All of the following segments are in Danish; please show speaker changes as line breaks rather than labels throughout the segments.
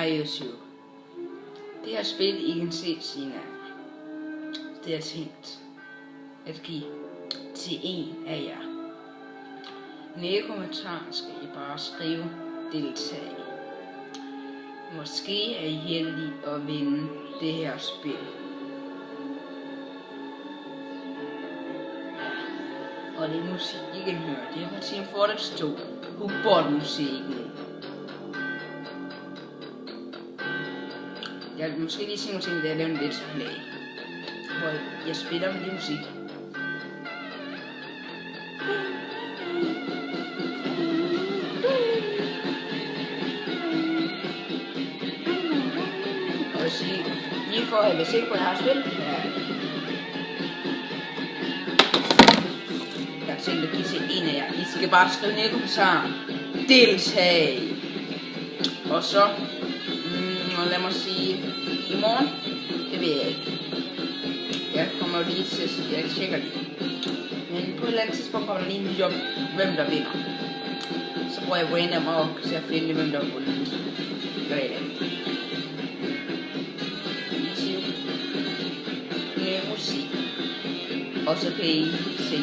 Hej YouTube. Det her spil, I kan se siden af mig, det er tænkt at give til en af jer. Nede i kommentaren skal I bare skrive deltag. Måske er I heldige at vinde det her spil. Og det er musik, I kan høre. Det er fra Team Fortress 2. Robotmusikken. Jeg vil måske lige sige nogle ting, da jeg laver en let's play. Hvor jeg spiller med det musik. Og jeg sige, lige for at jeg er sikker på, at jeg har spillet det her. Jeg tænkte at give til en af jer. I skal bare skrive ned i kommentaren. Deltag. Og så, lad mig sige, i morgen, det ved jeg ikke. Jeg kommer lige til, jeg tjekker lige. Men på et eller andet tidspunkt kommer der lige en video om, hvem der vinder. Så bruger jeg random og til at finde, hvem der har vundet. Gør jeg det. YouTube. Ny musik. Og så kan I se.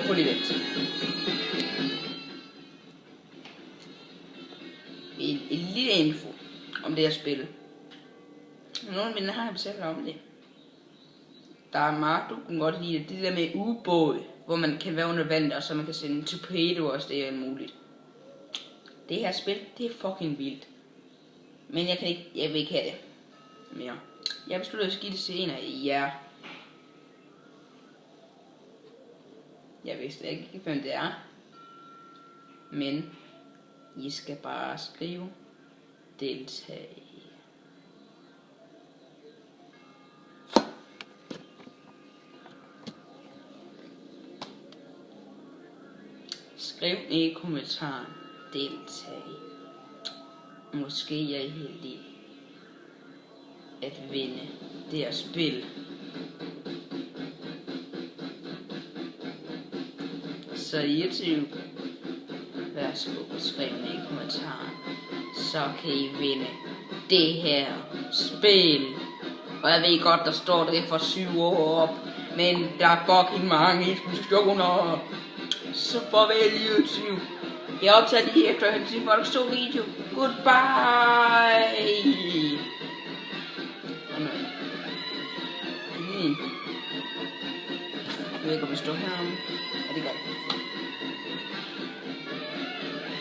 På lige vent. En lille info om det her spil. Nogle af mine har fortalt om det. Der er meget, du kan godt lide det. Det der med ubåd, hvor man kan være under vand, og så man kan sende torpedo og det er muligt. Det her spil, det er fucking vildt. Men jeg vil ikke have det mere. Jeg besluttede at give det til en af jer. Jeg vidste ikke, hvem det er. Men I skal bare skrive deltag. Skriv i kommentaren deltag. Måske er I heldige at vinde det her spil. Så YouTube, værsgo, skriv ned i kommentaren, så kan I vinde det her spil. Og jeg ved godt, der står det for 7 år op, men der er fucking mange eksplosioner. Så farvel YouTube. Jeg optager lige efter at se folk så video. Goodbye. Jeg ved ikke, om vi står heromme. Ja, det gør det.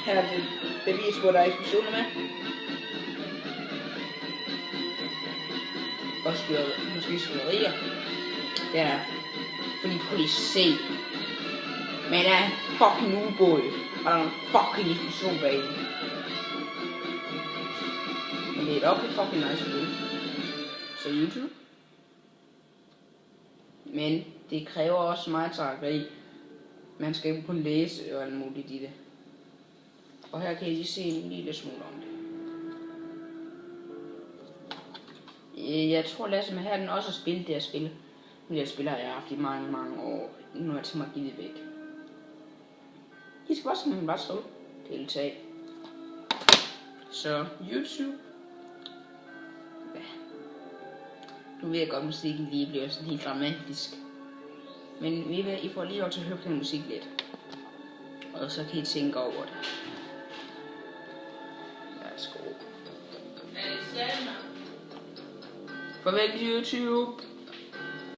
Her er det bevis, hvor der er eksplosioner med. Og måske skyderier. Det er fordi prøv lige se. Men der er en fucking ubåd. Og der er en fucking eksplosion bag. Men det er også et fucking nice spil. Så YouTube. Men det kræver også meget trækkeri. Man skal ikke kunne læse og alt muligt i det. Og her kan I se en lille smule om det. Jeg tror Lasse med her den også har spillet det her spil. Men det her spil har jeg haft i mange år. Nu er jeg til mig at give det væk. I skal også bare skrive deltag. Så YouTube. Ja. Nu ved jeg godt, at musikken lige bliver sådan helt dramatisk. Men I får lige lov til at høre på den musik lidt. Og så kan I tænke over det. Værsgo. Farvel YouTube.